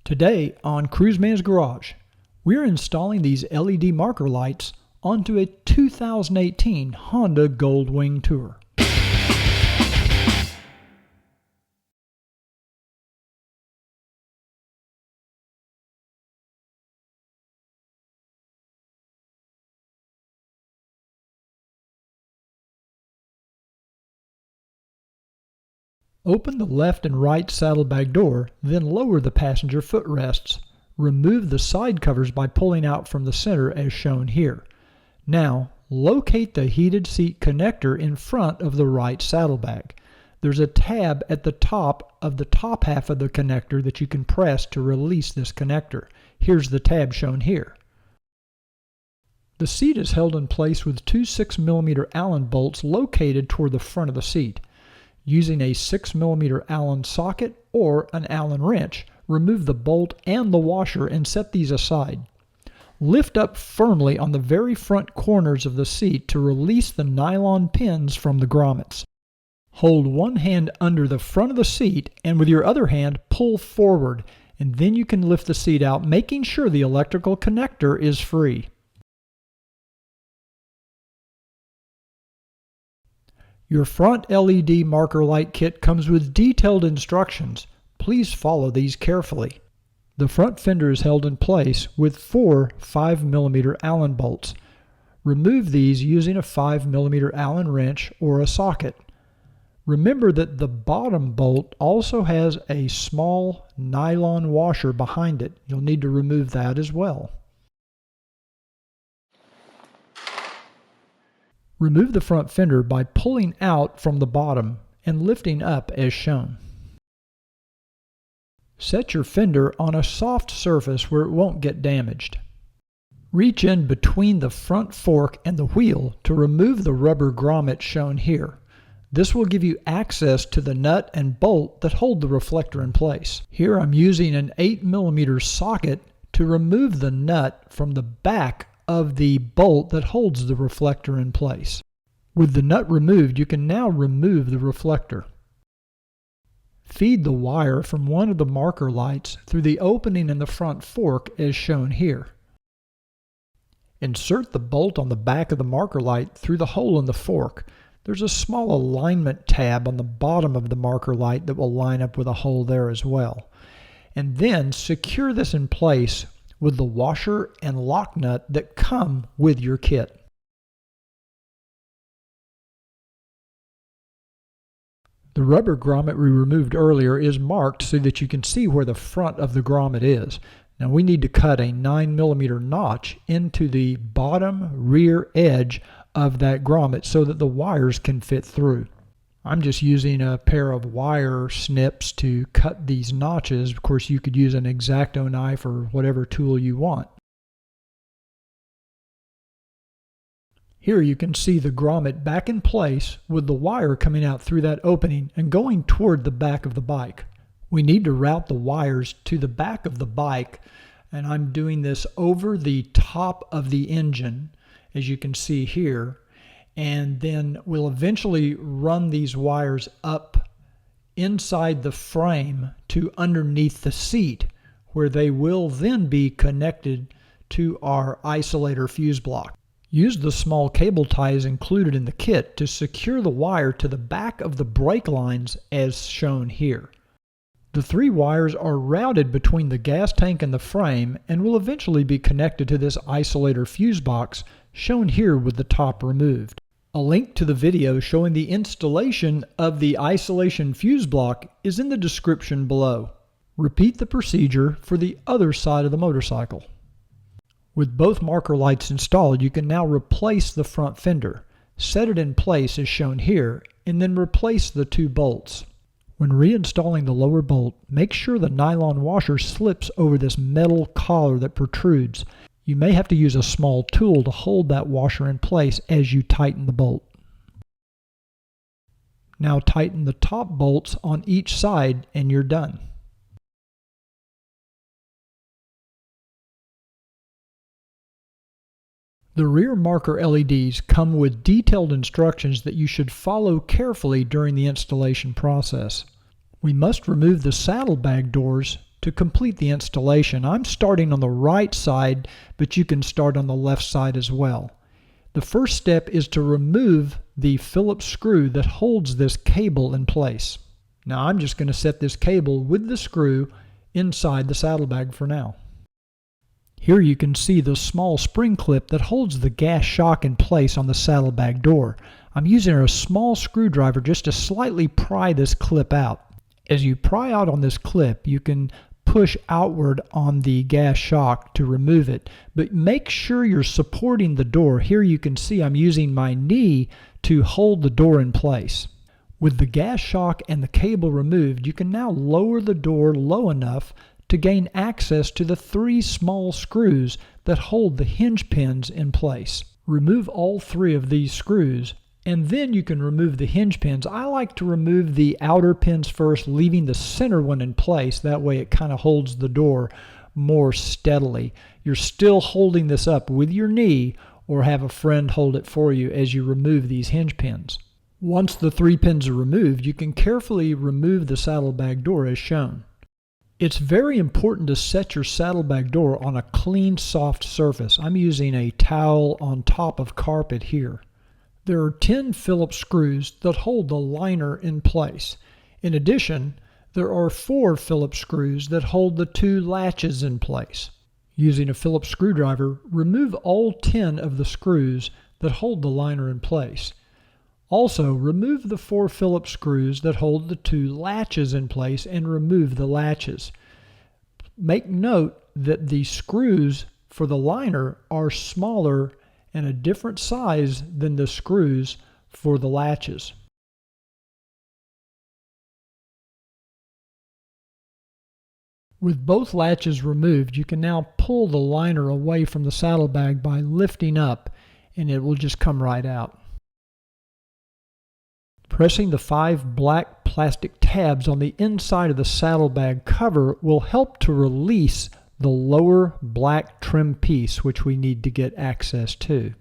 Today on Cruiseman's Garage, we're installing these LED marker lights onto a 2018 Honda Goldwing Tour. Open the left and right saddlebag door, then lower the passenger footrests. Remove the side covers by pulling out from the center as shown here. Now, locate the heated seat connector in front of the right saddlebag. There's a tab at the top of the top half of the connector that you can press to release this connector. Here's the tab shown here. The seat is held in place with two 6mm Allen bolts located toward the front of the seat. Using a 6mm Allen socket or an Allen wrench, remove the bolt and the washer and set these aside. Lift up firmly on the very front corners of the seat to release the nylon pins from the grommets. Hold one hand under the front of the seat and with your other hand pull forward, and then you can lift the seat out, making sure the electrical connector is free. Your front LED marker light kit comes with detailed instructions. Please follow these carefully. The front fender is held in place with four 5mm Allen bolts. Remove these using a 5mm Allen wrench or a socket. Remember that the bottom bolt also has a small nylon washer behind it. You'll need to remove that as well. Remove the front fender by pulling out from the bottom and lifting up as shown. Set your fender on a soft surface where it won't get damaged. Reach in between the front fork and the wheel to remove the rubber grommet shown here. This will give you access to the nut and bolt that hold the reflector in place. Here I'm using an 8mm socket to remove the nut from the back of the bolt that holds the reflector in place. With the nut removed, you can now remove the reflector. Feed the wire from one of the marker lights through the opening in the front fork as shown here. Insert the bolt on the back of the marker light through the hole in the fork. There's a small alignment tab on the bottom of the marker light that will line up with a hole there as well. And then secure this in place with the washer and lock nut that come with your kit. The rubber grommet we removed earlier is marked so that you can see where the front of the grommet is. Now we need to cut a 9mm notch into the bottom rear edge of that grommet so that the wires can fit through. I'm just using a pair of wire snips to cut these notches. Of course, you could use an X-Acto knife or whatever tool you want. Here you can see the grommet back in place with the wire coming out through that opening and going toward the back of the bike. We need to route the wires to the back of the bike, and I'm doing this over the top of the engine, as you can see here. And then we'll eventually run these wires up inside the frame to underneath the seat, where they will then be connected to our isolator fuse block. Use the small cable ties included in the kit to secure the wire to the back of the brake lines as shown here. The three wires are routed between the gas tank and the frame and will eventually be connected to this isolator fuse box shown here with the top removed. A link to the video showing the installation of the isolation fuse block is in the description below. Repeat the procedure for the other side of the motorcycle. With both marker lights installed, you can now replace the front fender. Set it in place as shown here, and then replace the two bolts. When reinstalling the lower bolt, make sure the nylon washer slips over this metal collar that protrudes. You may have to use a small tool to hold that washer in place as you tighten the bolt. Now tighten the top bolts on each side and you're done. The rear marker LEDs come with detailed instructions that you should follow carefully during the installation process. We must remove the saddlebag doors to to complete the installation. I'm starting on the right side, but you can start on the left side as well. The first step is to remove the Phillips screw that holds this cable in place. Now I'm just going to set this cable with the screw inside the saddlebag for now. Here you can see the small spring clip that holds the gas shock in place on the saddlebag door. I'm using a small screwdriver just to slightly pry this clip out. As you pry out on this clip, you can push outward on the gas shock to remove it, but make sure you're supporting the door. Here you can see I'm using my knee to hold the door in place. With the gas shock and the cable removed, you can now lower the door low enough to gain access to the 3 small screws that hold the hinge pins in place. Remove all 3 of these screws, and then you can remove the hinge pins. I like to remove the outer pins first, leaving the center one in place. That way it kind of holds the door more steadily. You're still holding this up with your knee, or have a friend hold it for you as you remove these hinge pins. Once the 3 pins are removed, you can carefully remove the saddlebag door as shown. It's very important to set your saddlebag door on a clean, soft surface. I'm using a towel on top of carpet here. There are 10 Phillips screws that hold the liner in place. In addition, there are 4 Phillips screws that hold the 2 latches in place. Using a Phillips screwdriver, remove all 10 of the screws that hold the liner in place. Also, remove the 4 Phillips screws that hold the 2 latches in place and remove the latches. Make note that the screws for the liner are smaller and a different size than the screws for the latches. With both latches removed, you can now pull the liner away from the saddlebag by lifting up, and it will just come right out. Pressing the 5 black plastic tabs on the inside of the saddlebag cover will help to release the lower black trim piece, which we need to get access to.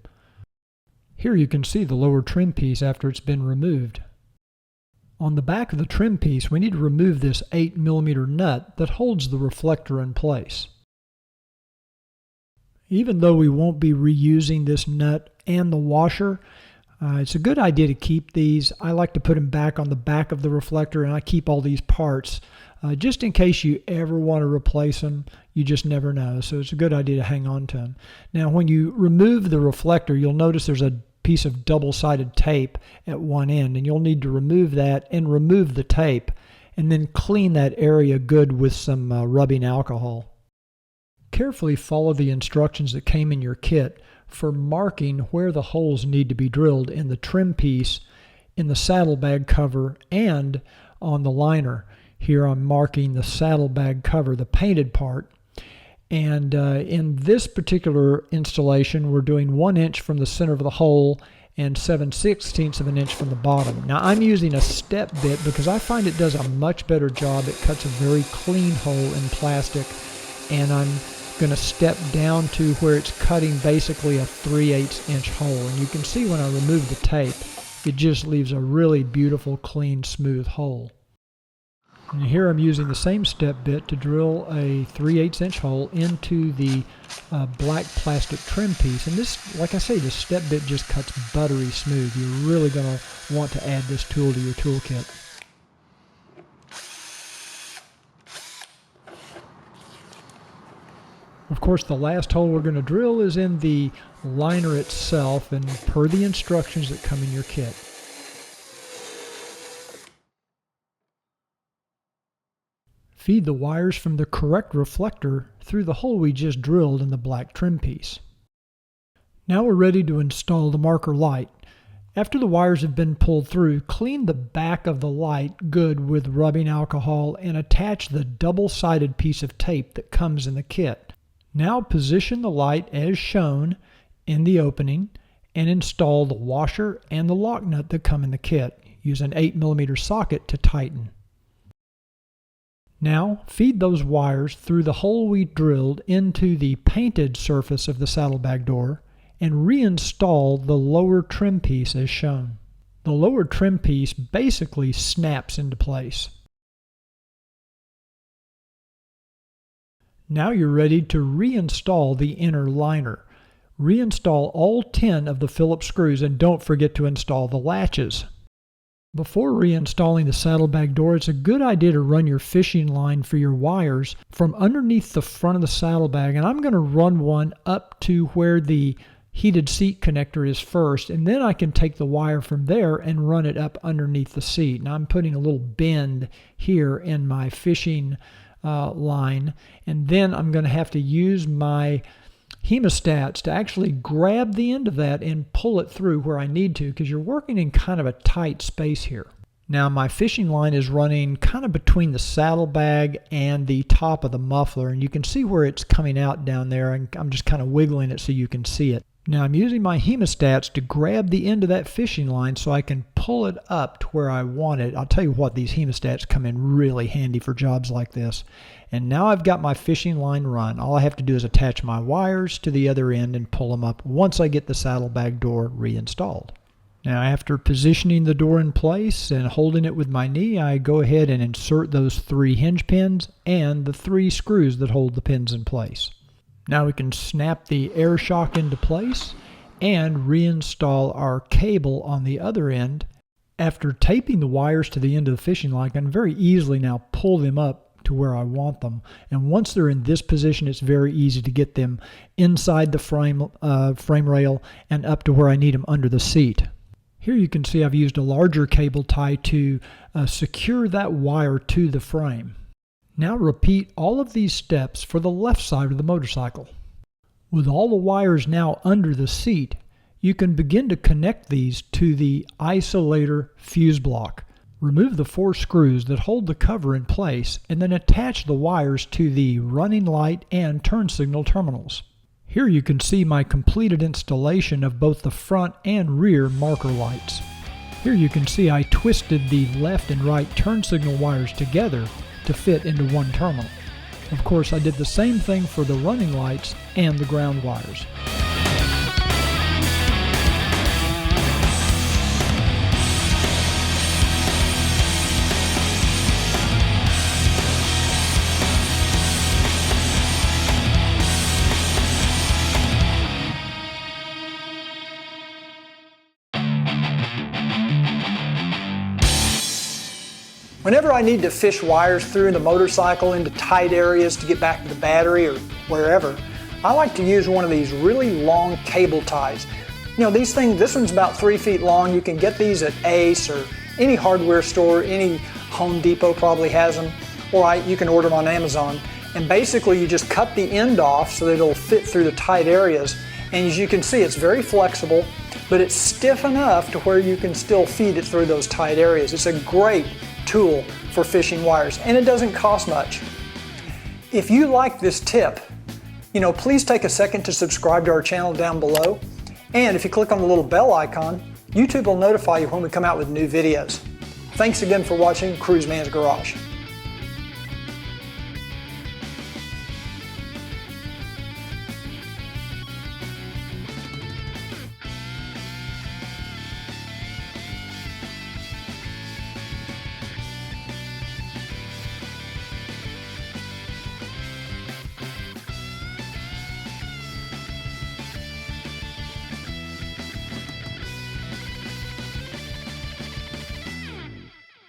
Here you can see the lower trim piece after it's been removed. On the back of the trim piece, we need to remove this 8mm nut that holds the reflector in place. Even though we won't be reusing this nut and the washer, it's a good idea to keep these. I like to put them back on the back of the reflector, and I keep all these parts just in case you ever want to replace them. You just never know, so it's a good idea to hang on to them. Now when you remove the reflector, you'll notice there's a piece of double-sided tape at one end, and you'll need to remove that and remove the tape, and then clean that area good with some rubbing alcohol. Carefully follow the instructions that came in your kit for marking where the holes need to be drilled in the trim piece, in the saddlebag cover, and on the liner. Here I'm marking the saddlebag cover, the painted part. And in this particular installation, we're doing 1 inch from the center of the hole and 7/16 of an inch from the bottom. Now I'm using a step bit because I find it does a much better job. It cuts a very clean hole in plastic, and I'm going to step down to where it's cutting basically a 3/8 inch hole. And you can see when I remove the tape, it just leaves a really beautiful, clean, smooth hole. And here I'm using the same step bit to drill a 3/8 inch hole into the black plastic trim piece. And this, like I say, this step bit just cuts buttery smooth. You're really going to want to add this tool to your toolkit. Of course, the last hole we're going to drill is in the liner itself, and per the instructions that come in your kit. Feed the wires from the correct reflector through the hole we just drilled in the black trim piece. Now we're ready to install the marker light. After the wires have been pulled through, clean the back of the light good with rubbing alcohol and attach the double-sided piece of tape that comes in the kit. Now position the light as shown in the opening and install the washer and the lock nut that come in the kit. Use an 8mm socket to tighten. Now feed those wires through the hole we drilled into the painted surface of the saddlebag door and reinstall the lower trim piece as shown. The lower trim piece basically snaps into place. Now you're ready to reinstall the inner liner. Reinstall all 10 of the Phillips screws and don't forget to install the latches. Before reinstalling the saddlebag door, it's a good idea to run your fishing line for your wires from underneath the front of the saddlebag, and I'm going to run one up to where the heated seat connector is first, and then I can take the wire from there and run it up underneath the seat. Now I'm putting a little bend here in my fishing line, and then I'm going to have to use my hemostats to actually grab the end of that and pull it through where I need to, because you're working in kind of a tight space here. Now my fishing line is running kind of between the saddlebag and the top of the muffler, and you can see where it's coming out down there, and I'm just kind of wiggling it so you can see it. Now I'm using my hemostats to grab the end of that fishing line so I can pull it up to where I want it. I'll tell you what, these hemostats come in really handy for jobs like this. And now I've got my fishing line run. All I have to do is attach my wires to the other end and pull them up once I get the saddlebag door reinstalled. Now after positioning the door in place and holding it with my knee, I go ahead and insert those 3 hinge pins and the 3 screws that hold the pins in place. Now we can snap the air shock into place and reinstall our cable on the other end. After taping the wires to the end of the fishing line, I can very easily now pull them up to where I want them. And once they're in this position, it's very easy to get them inside the frame rail and up to where I need them under the seat. Here you can see I've used a larger cable tie to secure that wire to the frame. Now repeat all of these steps for the left side of the motorcycle. With all the wires now under the seat, you can begin to connect these to the isolator fuse block. Remove the 4 screws that hold the cover in place and then attach the wires to the running light and turn signal terminals. Here you can see my completed installation of both the front and rear marker lights. Here you can see I twisted the left and right turn signal wires together to fit into one terminal. Of course, I did the same thing for the running lights and the ground wires. Whenever I need to fish wires through the motorcycle into tight areas to get back to the battery or wherever, I like to use one of these really long cable ties. You know, these things, this one's about 3 feet long. You can get these at Ace or any hardware store, any Home Depot probably has them, or you can order them on Amazon. And basically you just cut the end off so that it'll fit through the tight areas. And as you can see, it's very flexible, but it's stiff enough to where you can still feed it through those tight areas. It's a great tool for fishing wires, and it doesn't cost much. If you like this tip, please take a second to subscribe to our channel down below, and if you click on the little bell icon, YouTube will notify you when we come out with new videos. Thanks again for watching Cruiseman's Garage.